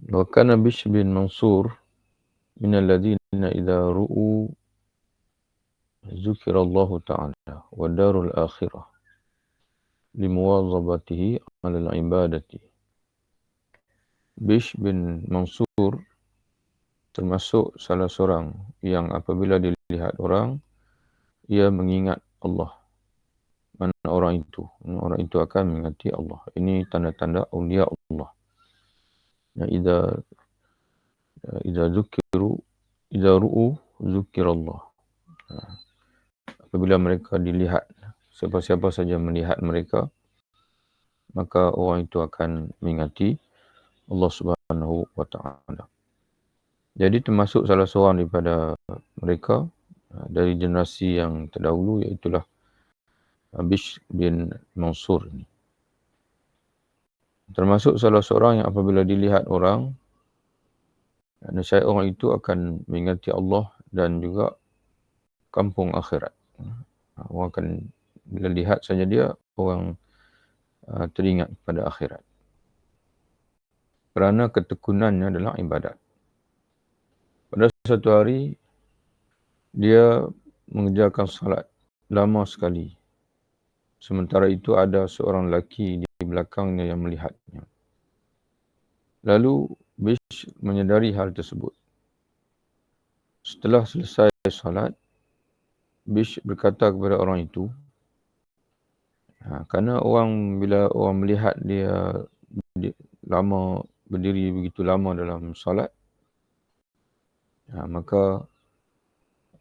وكان بشر بن منصور من الذين إذا رؤوا ذكر الله تعالى والدار الآخرة لمواظبته على العبادة. Bishr bin Mansur termasuk salah seorang yang apabila dilihat orang, ia mengingat Allah. Mana orang itu? Orang itu akan mengingati Allah. Ini tanda-tanda awliya Allah. Idza ru'u zukirallah. Apabila mereka dilihat, siapa-siapa saja melihat mereka, maka orang itu akan mengingati Allah Subhanahu wa taala. Jadi termasuk salah seorang daripada mereka dari generasi yang terdahulu, iaitulah Bishr bin Mansur ini. Termasuk salah seorang yang apabila dilihat orang, nescaya orang itu akan mengingati Allah dan juga kampung akhirat. Orang akan bila lihat saja dia, orang teringat pada akhirat. Kerana ketekunannya adalah ibadat. Pada satu hari, dia mengerjakan salat lama sekali. Sementara itu ada seorang lelaki di belakangnya yang melihatnya. Lalu Bishr menyedari hal tersebut. Setelah selesai salat, Bishr berkata kepada orang itu, kerana bila orang melihat dia lama berdiri begitu lama dalam salat, maka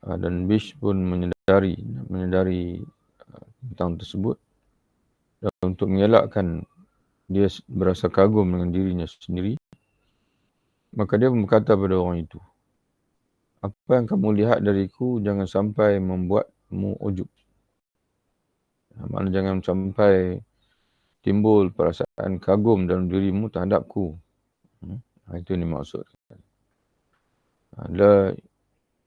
dan Bishr pun menyedari tentang tersebut, dan untuk mengelakkan dia berasa kagum dengan dirinya sendiri, maka dia berkata pada orang itu, apa yang kamu lihat dariku jangan sampai membuatmu ujub. Maknanya jangan sampai timbul perasaan kagum dalam dirimu terhadapku. Itu yang dimaksudkan. La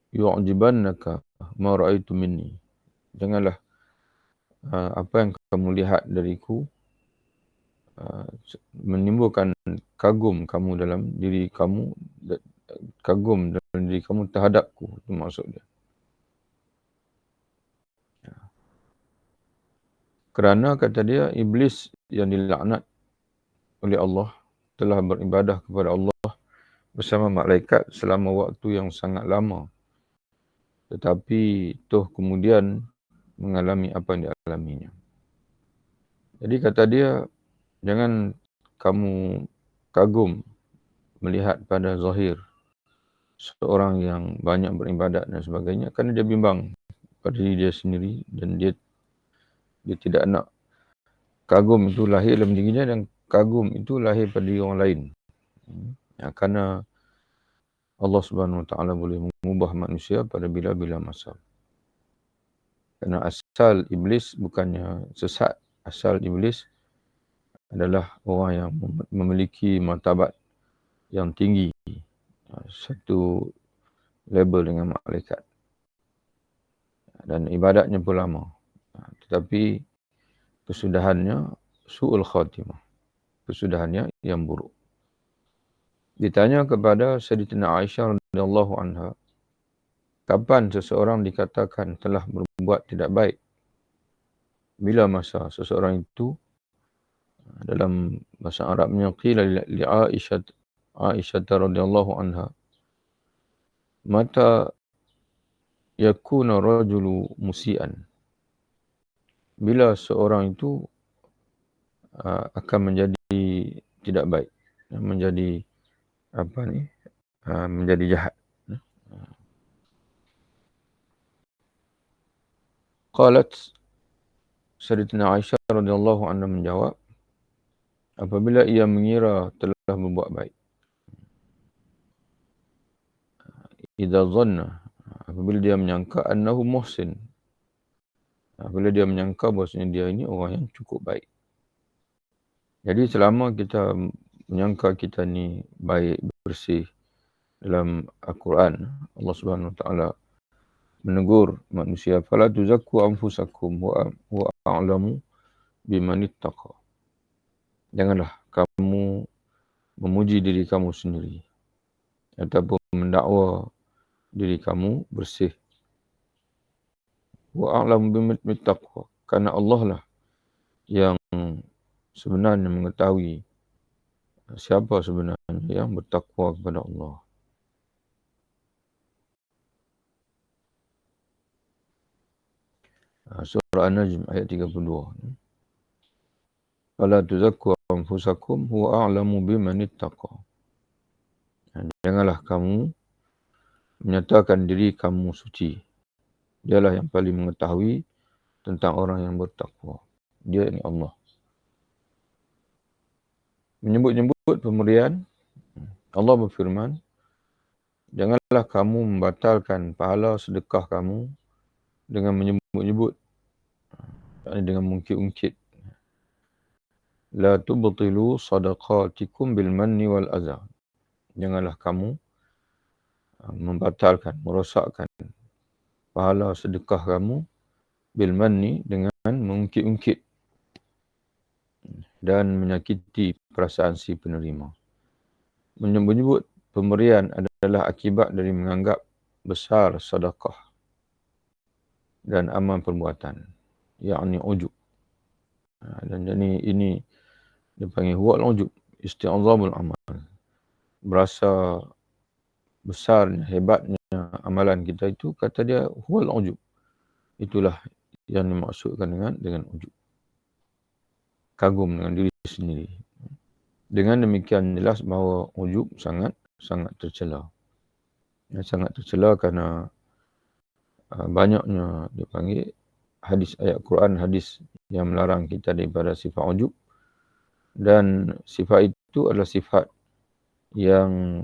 yu'jibannaka ma ra'aitu minni. Janganlah apa yang kamu lihat dariku menimbulkan kagum kamu dalam diri kamu, kagum dalam diri kamu terhadapku. Itu maksudnya. Kerana kata dia, iblis yang dilaknat oleh Allah telah beribadah kepada Allah bersama malaikat selama waktu yang sangat lama. Tetapi toh kemudian mengalami apa yang dialaminya. Jadi kata dia, jangan kamu kagum melihat pada zahir seorang yang banyak beribadat dan sebagainya, kerana dia bimbang pada diri dia sendiri dan dia tidak nak kagum itu lahir dalam dirinya dan kagum itu lahir pada diri orang lain. Kerana Allah Subhanahu Wa Taala boleh mengubah manusia pada bila-bila masa. Kerana asal iblis bukannya sesat, asal iblis adalah orang yang memiliki martabat yang tinggi, satu level dengan malaikat, dan ibadatnya pun lama, tetapi kesudahannya su'ul khatimah, kesudahannya yang buruk. Ditanya kepada Sayyidatina Aisyah radhiyallahu anha, kapan seseorang dikatakan telah berbuat tidak baik? Bila masa seseorang itu, dalam bahasa Arabnya, qila li Aisyah radhiyallahu anha, mata yakuna rajulu musian. Bila seorang itu akan menjadi tidak baik, menjadi menjadi jahat. Qalat Sayyidatina Aisyah radhiyallahu anha menjawab, apabila ia mengira telah berbuat baik. Idza dhanna, apabila dia menyangka annahu muhsin, apabila dia menyangka bahawasanya dia ini orang yang cukup baik. Jadi selama kita menyangka kita ni baik, bersih, dalam Al-Quran Allah Subhanahu Wa Taala menegur manusia, fala tuzakku anfusakum wa a'lamu bimanittaqa. Janganlah kamu memuji diri kamu sendiri ataupun mendakwa diri kamu bersih. Wa a'lamu bittaqwa, karena Allah lah yang sebenarnya mengetahui siapa sebenarnya yang bertakwa kepada Allah. Surah An-Najm ayat 32. Fala tuzakku anfusakum huwa a'lamu biman ittaqa. Janganlah kamu menyatakan diri kamu suci. Dialah yang paling mengetahui tentang orang yang bertakwa. Dia ini Allah. Menyebut-nyebut pemberian, Allah berfirman, janganlah kamu membatalkan pahala sedekah kamu dengan menyebut-nyebut, dengan mengungkit-ungkit. La tubtilu sadaqatikum bil manni wal adha. Janganlah kamu membatalkan, merosakkan pahala sedekah kamu bil manni dengan mengungkit-ungkit dan menyakiti perasaan si penerima. Menyebut pemberian adalah akibat dari menganggap besar sedekah dan amal perbuatan, yakni ujub. Dan jadi ini dipanggil huwal ujub, isti'azamul amal. Berasa besarnya, hebatnya amalan kita itu, kata dia huwal ujub. Itulah yang dimaksudkan dengan ujub. Kagum dengan diri sendiri. Dengan demikian jelas bahawa ujub sangat tercela. Sangat tercela kerana banyaknya dipanggil hadis ayat Quran, hadis yang melarang kita daripada sifat ujub. Dan sifat itu adalah sifat yang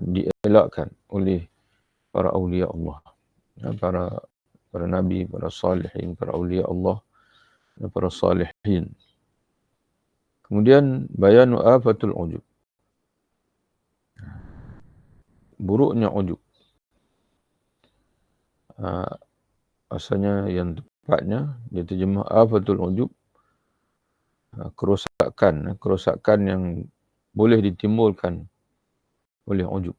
dielakkan oleh para awliya Allah. Para nabi, para salihin, para awliya Allah, dan para salihin. Kemudian bayanu afatul ujub. Buruknya ujub. Asalnya yang tepatnya dia terjemah afatul ujub, kerosakan yang boleh ditimbulkan oleh ujub.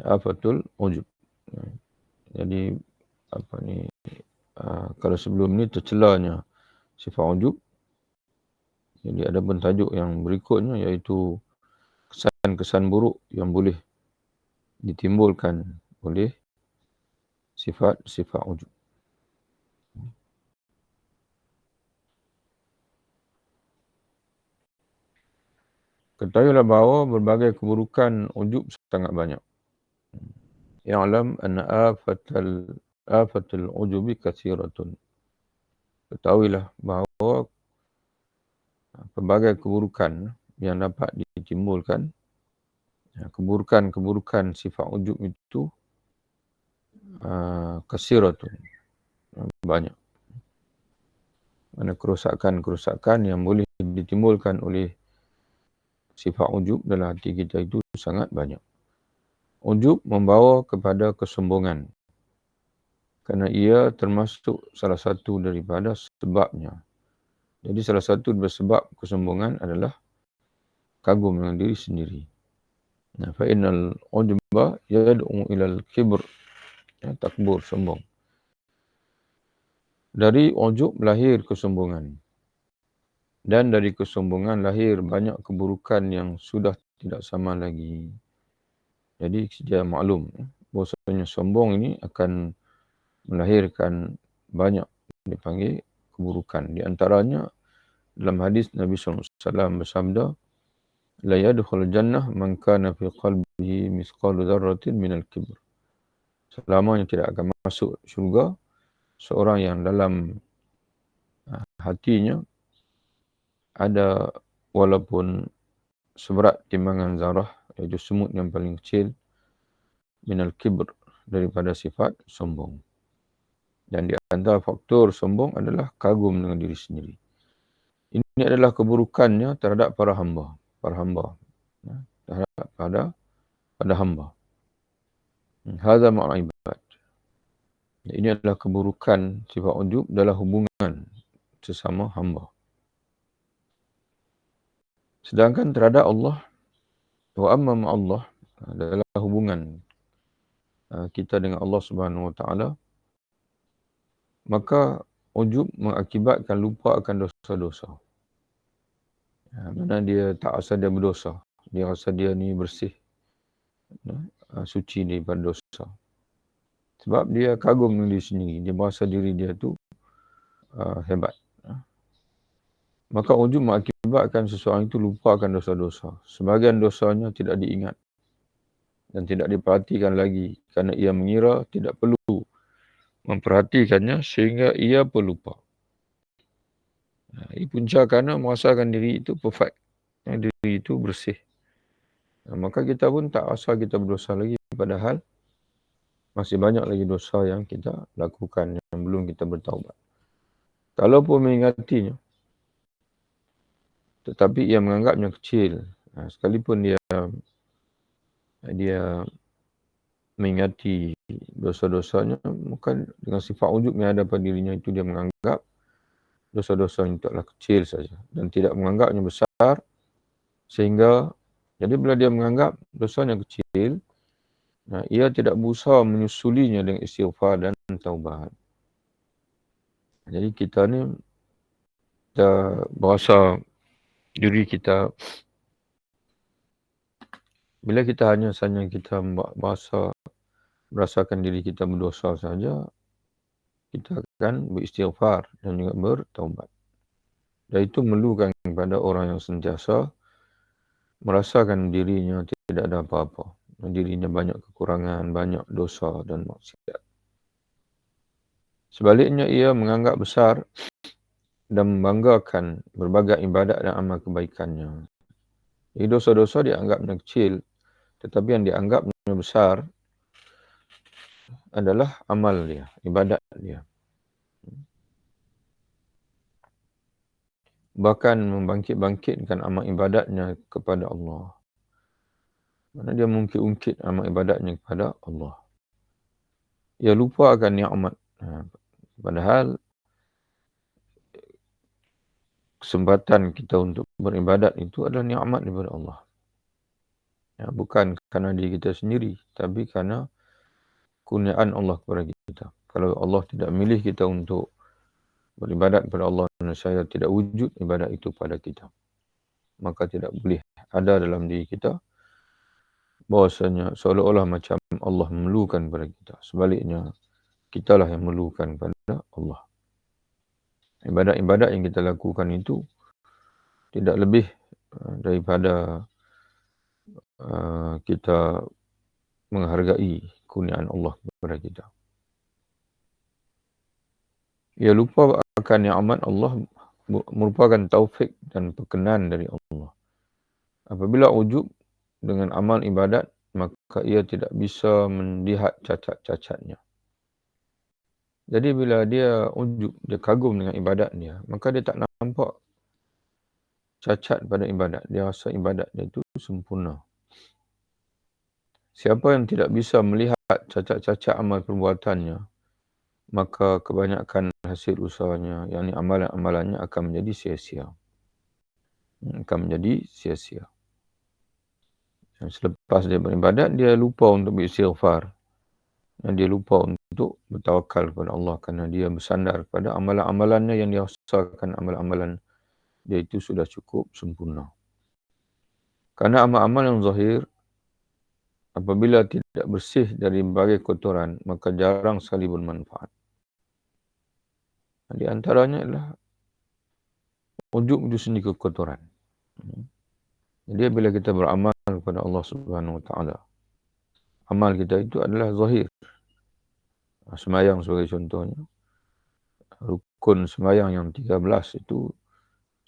Afatul ujub. Jadi kalau sebelum ni tercelanya sifat ujub, jadi ada pun tajuk yang berikutnya, iaitu kesan-kesan buruk yang boleh ditimbulkan oleh sifat ujub. Ketahuilah bahawa berbagai keburukan ujub sangat banyak. Ya'lam anna afatul ujubi katsiratun. Ketahuilah bahawa pelbagai keburukan yang dapat ditimbulkan, keburukan sifat ujub itu katsiratun, banyak. Mana kerosakan yang boleh ditimbulkan oleh sifat ujub dalam hati kita itu sangat banyak. Ujub membawa kepada kesombongan, kerana ia termasuk salah satu daripada sebabnya. Jadi salah satu daripada sebab kesombongan adalah kagum dengan diri sendiri. Fa innal ujba yad'u ilal kibr, takbur, sombong. Dari ujub lahir kesombongan. Dan dari kesombongan lahir banyak keburukan yang sudah tidak sama lagi. Jadi sedia maklum bahawasanya sombong ini akan melahirkan banyak dipanggil keburukan. Di antaranya dalam hadis Nabi SAW bersabda, la yadkhul jannah man kana fi qalbihi mithqalu dzarratin minal kibr. Selamanya tidak akan masuk syurga seorang yang dalam hatinya ada walaupun seberat timbangan zarah, iaitu semut yang paling kecil, minal kibr, daripada sifat sombong. Dan di antara faktor sombong adalah kagum dengan diri sendiri. Ini adalah keburukannya terhadap para hamba. Terhadap pada hamba. Hadza ma'al ibad. Ini adalah keburukan sifat ujub dalam hubungan sesama hamba. Sedangkan terhadap Allah, wa amma ma'allah, adalah hubungan kita dengan Allah Subhanahu Wa Taala, maka ujub mengakibatkan lupa akan dosa-dosa. Mana dia tak rasa dia berdosa, dia rasa dia ni bersih, suci daripada dosa. Sebab dia kagum dengan diri sendiri, dia merasa diri dia tu hebat. Maka ujub mengakibatkan seseorang itu lupa akan dosa-dosa. Sebahagian dosanya tidak diingat dan tidak diperhatikan lagi kerana ia mengira tidak perlu memperhatikannya sehingga ia pun lupa. Ini punca kerana merasakan diri itu perfect, diri itu bersih. Maka kita pun tak rasa kita berdosa lagi, padahal masih banyak lagi dosa yang kita lakukan yang belum kita bertaubat. Kalaupun mengingatinya, tetapi ia menganggapnya kecil, sekalipun dia mengingati dosa-dosanya, bukan dengan sifat ujub yang ada pada dirinya itu, dia menganggap dosa-dosa itu adalah kecil saja dan tidak menganggapnya besar, sehingga jadi bila dia menganggap dosanya kecil, ia tidak berusaha menyusulinya dengan istighfar dan taubat. Jadi kita ni, kita berasa diri kita, bila kita hanya kita merasakan diri kita berdosa saja, kita akan beristighfar dan juga bertaubat. Dan itu memerlukan kepada orang yang sentiasa merasakan dirinya tidak ada apa-apa. Dirinya banyak kekurangan, banyak dosa dan maksiat. Sebaliknya ia menganggap besar dan membanggakan berbagai ibadat dan amal kebaikannya. Jadi dosa-dosa dianggapnya kecil, tetapi yang dianggapnya besar adalah amal dia, ibadat dia. Bahkan membangkit-bangkitkan amal ibadatnya kepada Allah. Mana dia mungkit-ungkit amal ibadatnya kepada Allah. Ia lupa akan nikmat. Padahal kesempatan kita untuk beribadat itu adalah nikmat daripada Allah. Bukan kerana diri kita sendiri, tapi kerana kurniaan Allah kepada kita. Kalau Allah tidak milih kita untuk beribadat kepada Allah, saya tidak wujud ibadat itu pada kita, maka tidak boleh ada dalam diri kita bahawasanya seolah-olah macam Allah memerlukan pada kita. Sebaliknya, kitalah yang memerlukan pada Allah. Ibadat-ibadat yang kita lakukan itu tidak lebih daripada kita menghargai kurniaan Allah kepada kita. Ia lupa akan nikmat Allah merupakan taufik dan perkenan dari Allah. Apabila ujub dengan amal ibadat, maka ia tidak bisa melihat cacat-cacatnya. Jadi bila dia ujub, dia kagum dengan ibadat dia, maka dia tak nampak cacat pada ibadat. Dia rasa ibadat dia itu sempurna. Siapa yang tidak bisa melihat cacat-cacat amal perbuatannya, maka kebanyakan hasil usahanya, yakni amalan-amalannya akan menjadi sia-sia. Akan menjadi sia-sia. Selepas dia beribadat, dia lupa untuk beristighfar. Dan dia lupa untuk bertawakal kepada Allah kerana dia bersandar kepada amalan-amalannya yang dia rasakan amalan-amalan dia itu sudah cukup sempurna. Kerana amal-amal yang zahir, apabila tidak bersih dari berbagai kotoran, maka jarang sekali bermanfaat. Di antaranya adalah ujub itu sendiri kekotoran. Jadi bila kita beramal kepada Allah Subhanahu Wa Taala, amal kita itu adalah zahir. Semayang sebagai contohnya, rukun semayang yang 13 itu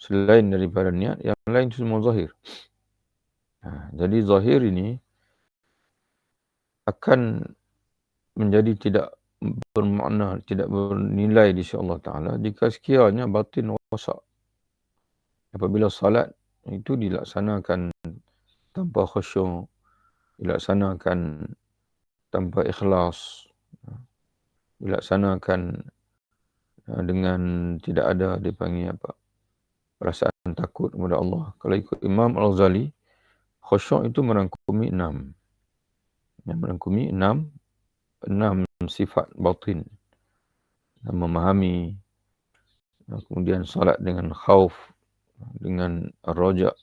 selain daripada niat, yang lain itu semua zahir. Jadi zahir ini akan menjadi tidak bermakna, tidak bernilai di sisi Allah Ta'ala jika sekiranya batin rosak. Apabila salat itu dilaksanakan tanpa khusyuk, dilaksanakan tanpa ikhlas, dilaksanakan dengan tidak ada dipanggil perasaan takut kepada Allah. Kalau ikut Imam Al-Ghazali, khusyuk itu merangkumi 6. Yang merangkumi 6 sifat batin. Memahami, kemudian salat dengan khauf, dengan roja,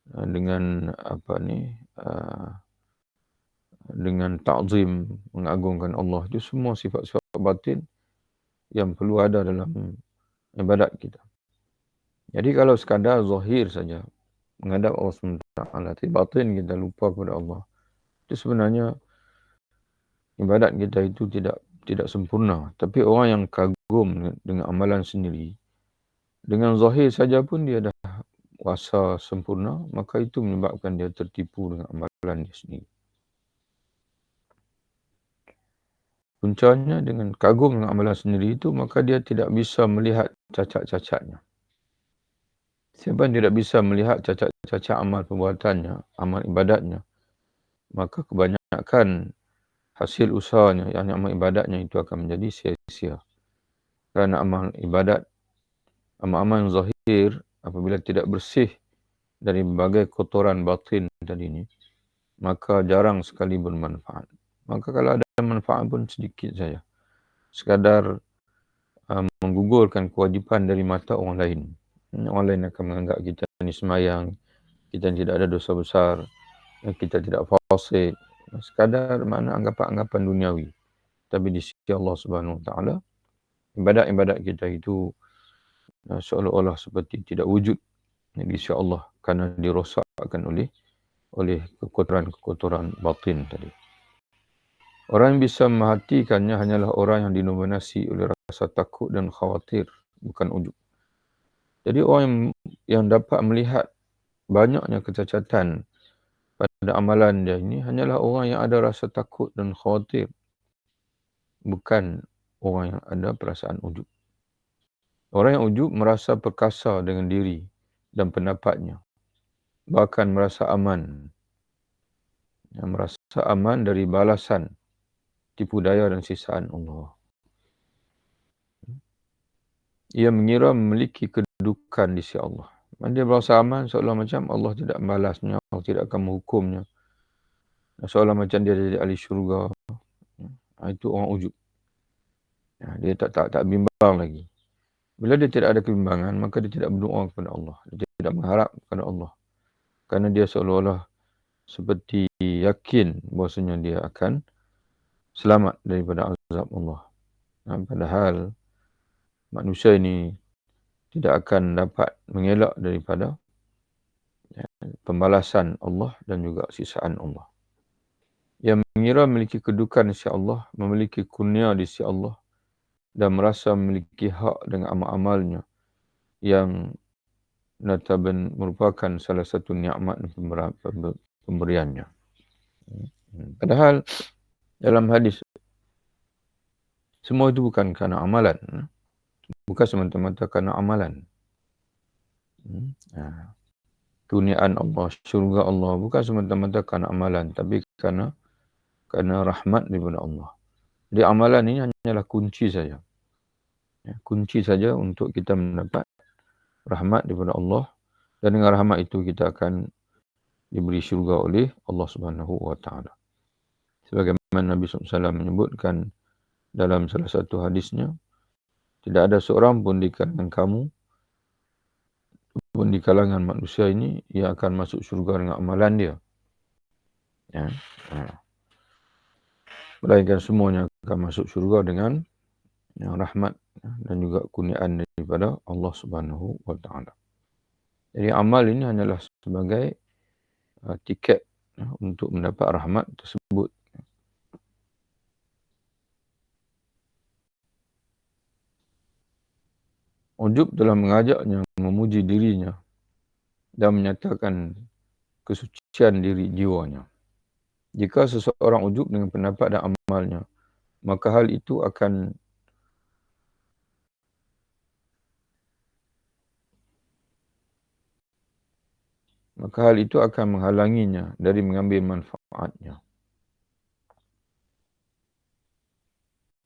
dengan dengan ta'zim, mengagungkan Allah. Itu semua sifat-sifat batin yang perlu ada dalam ibadat kita. Jadi kalau sekadar zahir saja menghadap Allah SWT, tapi batin kita lupa kepada Allah, itu sebenarnya ibadat kita itu tidak sempurna. Tapi orang yang kagum dengan amalan sendiri, dengan zahir saja pun dia dah rasa sempurna, maka itu menyebabkan dia tertipu dengan amalan dia sendiri. Puncanya dengan kagum dengan amalan sendiri itu, maka dia tidak bisa melihat cacat-cacatnya. Siapa yang tidak bisa melihat cacat-cacat amal perbuatannya, amal ibadatnya, maka kebanyakan hasil usahanya, yang amal ibadatnya itu akan menjadi sia-sia. Kerana amal ibadat, amal-amal yang zahir, apabila tidak bersih dari berbagai kotoran batin tadi ini, maka jarang sekali bermanfaat. Maka kalau ada manfaat pun sedikit saja. Sekadar menggugurkan kewajipan dari mata orang lain. Orang lain akan menganggap kita ni semayang, kita tidak ada dosa besar, kita tidak fasik. Sekadar mana anggapan-anggapan duniawi. Tapi di sisi Allah Subhanahu Wa Taala, ibadat-ibadat kita itu seolah-olah seperti tidak wujud di sisi Allah kerana dirosakkan oleh kekotoran-kekotoran batin tadi. Orang yang bisa memperhatikannya hanyalah orang yang dinominasi oleh rasa takut dan khawatir, bukan ujub. Jadi orang yang dapat melihat banyaknya kecacatan pada amalan dia ini hanyalah orang yang ada rasa takut dan khawatir, bukan orang yang ada perasaan ujub. Orang yang ujub merasa perkasa dengan diri dan pendapatnya, bahkan merasa aman. Yang merasa aman dari balasan, tipu daya dan sisaan Allah. Ia mengira memiliki kedudukan di sisi Allah. Dia berasa aman seolah macam Allah tidak membalasnya, Allah tidak akan menghukumnya. Seolah macam dia jadi ahli syurga. Itu orang ujub. Dia tak bimbang lagi. Bila dia tidak ada kebimbangan, maka dia tidak berdoa kepada Allah. Dia tidak mengharap kepada Allah. Kerana dia seolah-olah seperti yakin bahawasanya dia akan selamat daripada azab Allah. Padahal manusia ini tidak akan dapat mengelak daripada pembalasan Allah dan juga sisaan Allah. Yang mengira memiliki kedudukan di sisi Allah, memiliki kurnia di sisi Allah dan merasa memiliki hak dengan amal-amalnya yang notabene merupakan salah satu nikmat pemberiannya. Padahal dalam hadis, semua itu bukan kerana amalan. Bukan semata-mata kerana amalan. Kurniaan Allah, syurga Allah, bukan semata-mata kerana amalan, tapi kerana rahmat daripada Allah. Jadi amalan ini hanyalah kunci saja. Kunci saja untuk kita mendapat rahmat daripada Allah. Dan dengan rahmat itu kita akan diberi syurga oleh Allah Subhanahu Wa Taala. Sebagaimana Nabi SAW menyebutkan dalam salah satu hadisnya, tidak ada seorang pun di kalangan kamu, pun di kalangan manusia ini, ia akan masuk syurga dengan amalan dia. Melainkan semuanya akan masuk syurga dengan rahmat dan juga kurniaan daripada Allah Subhanahu Wa Taala. Jadi amal ini hanyalah sebagai tiket untuk mendapat rahmat tersebut. Ujub telah mengajaknya memuji dirinya dan menyatakan kesucian diri jiwanya. Jika seseorang ujub dengan pendapat dan amalnya, maka hal itu akan menghalanginya dari mengambil manfaatnya.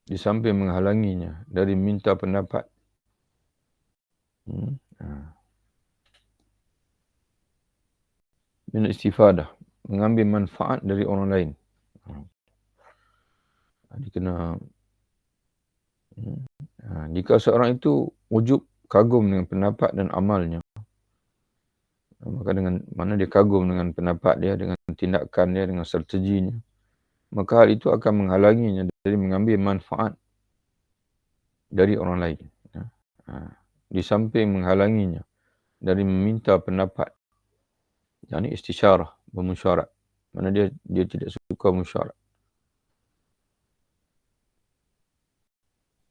Di samping menghalanginya dari minta pendapat. min istifadah, mengambil manfaat dari orang lain. Dia kena jika seorang itu wujud kagum dengan pendapat dan amalnya, maka dengan mana dia kagum dengan pendapat dia, dengan tindakan dia, dengan strateginya, maka hal itu akan menghalanginya dari mengambil manfaat dari orang lain. Di samping menghalanginya dari meminta pendapat, yakni istisyarah, bermusyarat. Mana dia tidak suka musyarat.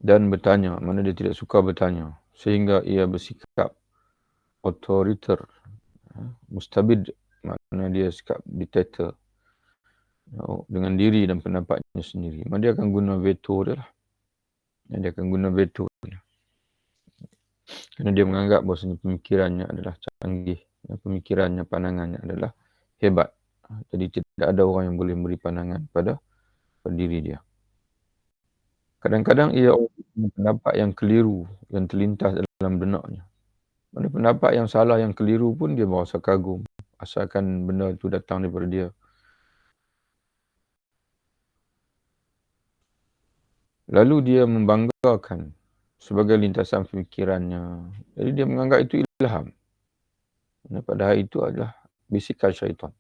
Dan bertanya, mana dia tidak suka bertanya. Sehingga ia bersikap otoriter, mustabid, makna dia sikap diktator dengan diri dan pendapatnya sendiri. Maka dia akan guna veto dia lah. Dia akan guna veto dia. Kerana dia menganggap bahawasanya pemikirannya adalah canggih. Pemikirannya, pandangannya adalah hebat. Jadi tidak ada orang yang boleh memberi pandangan pada diri dia. Kadang-kadang ia punya pendapat yang keliru, yang terlintas dalam benaknya. Mana pendapat yang salah, yang keliru pun dia merasa kagum. Asalkan benda itu datang daripada dia. Lalu dia membanggakan sebagai lintasan pemikirannya. Jadi dia menganggap itu ilham. Padahal itu adalah bisikan syaitan.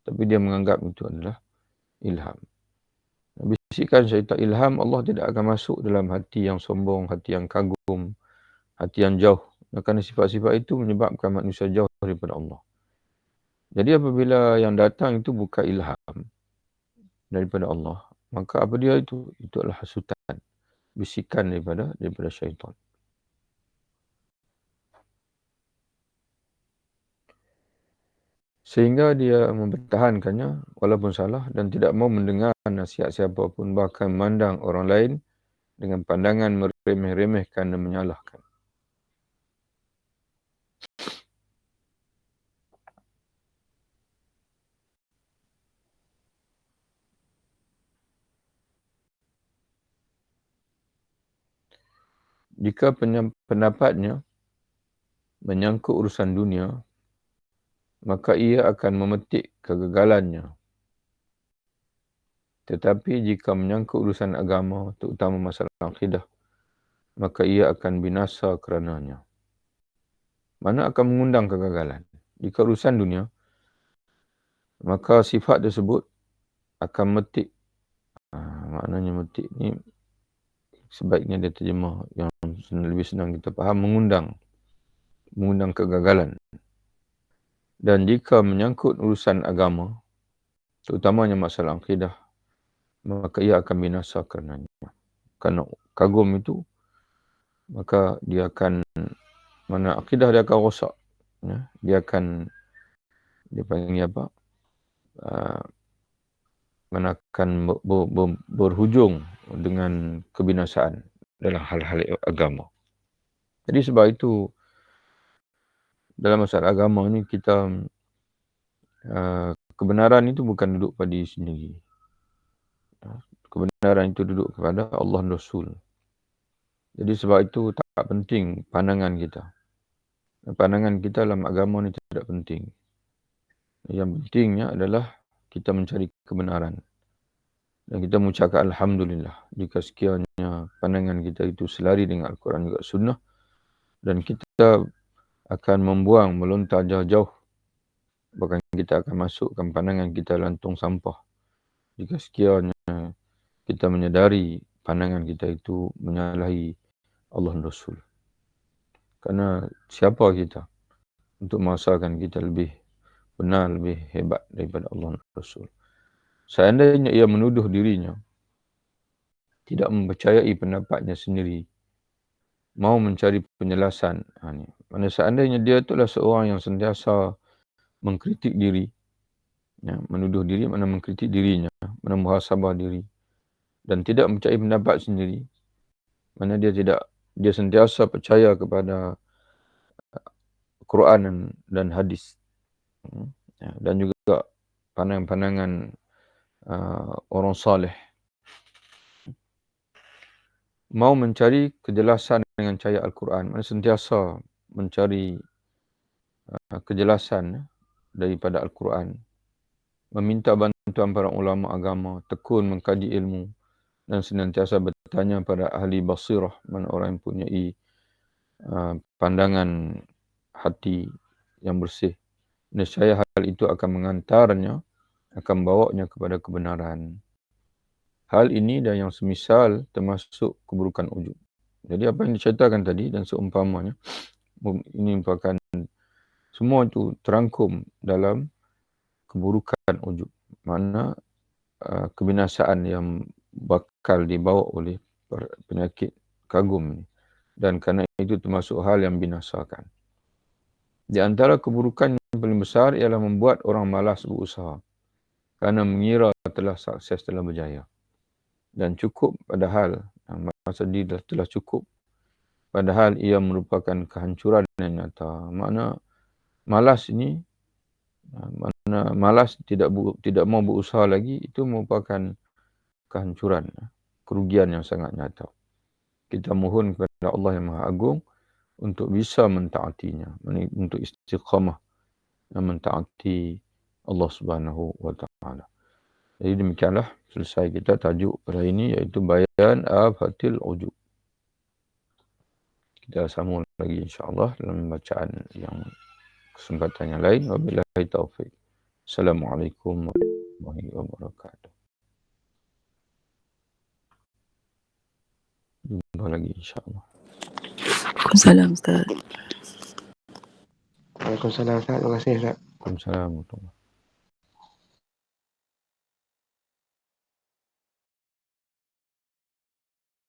Tapi dia menganggap itu adalah ilham. Bisikan syaitan, ilham, Allah tidak akan masuk dalam hati yang sombong, hati yang kagum, hati yang jauh. Kerana sifat-sifat itu menyebabkan manusia jauh daripada Allah. Jadi apabila yang datang itu bukan ilham daripada Allah, maka apa dia itu? Itu adalah hasutan, bisikan daripada syaitan. Sehingga dia mempertahankannya walaupun salah dan tidak mau mendengar nasihat siapa pun, bahkan memandang orang lain dengan pandangan meremeh-remehkan dan menyalahkan. Jika pendapatnya menyangkut urusan dunia, maka ia akan memetik kegagalannya. Tetapi jika menyangkut urusan agama, terutama masalah akidah, maka ia akan binasa kerananya. Mana akan mengundang kegagalan? Jika urusan dunia, maka sifat tersebut akan metik. Maknanya metik ni sebaiknya dia terjemah yang lebih senang kita faham, mengundang kegagalan. Dan jika menyangkut urusan agama, terutamanya masalah akidah, maka ia akan binasa karenanya. Kerana kagum itu, maka dia akan, mana akidah dia akan rosak. Dia akan, dia panggil apa? Mana akan berhujung dengan kebinasaan dalam hal-hal agama. Jadi sebab itu, dalam masalah agama ni kita, kebenaran itu bukan duduk pada diri sendiri. Kebenaran itu duduk kepada Allah dan Rasul. Jadi sebab itu tak penting pandangan kita. Pandangan kita dalam agama ni tidak penting. Yang pentingnya adalah kita mencari kebenaran. Dan kita mengucapkan Alhamdulillah jika sekiranya pandangan kita itu selari dengan Al-Quran juga Sunnah. Dan kita akan membuang, melontar jauh-jauh. Bahkan kita akan masukkan pandangan kita dalam tong sampah. Jika sekiranya kita menyadari pandangan kita itu menyalahi Allah dan Rasul. Kerana siapa kita untuk merasakan kita lebih benar, lebih hebat daripada Allah dan Rasul. Seandainya ia menuduh dirinya tidak mempercayai pendapatnya sendiri, mau mencari penjelasan. Mana seandainya dia itulah seorang yang sentiasa mengkritik diri, menuduh diri, mana mengkritik dirinya, mana muhasabah diri, dan tidak mempercayai pendapat sendiri, mana dia sentiasa percaya kepada Quran dan hadis, dan juga pandangan-pandangan orang saleh. Mau mencari kejelasan dengan cahaya Al-Quran, mana sentiasa mencari kejelasan daripada Al-Quran, meminta bantuan para ulama agama, tekun mengkaji ilmu dan senantiasa bertanya pada ahli basirah, mana orang yang mempunyai pandangan hati yang bersih. Nescaya hal itu akan mengantarnya, akan bawanya kepada kebenaran. Hal ini dan yang semisal termasuk keburukan ujub. Jadi apa yang diceritakan tadi dan seumpamanya, ini merupakan semua itu terangkum dalam keburukan ujub. Mana kebinasaan yang bakal dibawa oleh penyakit kagum ini. Dan kerana itu termasuk hal yang binasakan. Di antara keburukan yang paling besar ialah membuat orang malas berusaha kerana mengira telah sukses, telah berjaya. Dan cukup padahal, masa dia telah cukup, padahal ia merupakan kehancuran yang nyata. Makna malas ini, makna malas tidak mau berusaha lagi, itu merupakan kehancuran, kerugian yang sangat nyata. Kita mohon kepada Allah yang Maha Agung untuk bisa mentaatinya, untuk istiqamah dan mentaati Allah Subhanahu wa Ta'ala. Jadi demikianlah selesai kita tajuk pada ini, iaitu bayan afatil ujub. Kita sambung lagi insya-Allah dalam bacaan yang kesempatan yang lain. Wabillahi taufik. Assalamualaikum warahmatullahi wabarakatuh. Jumpa lagi insya-Allah. Waalaikumsalam Ustaz. Waalaikumsalam Ustaz. Terima kasih Ustaz. Waalaikumsalam warahmatullahi wabarakatuh.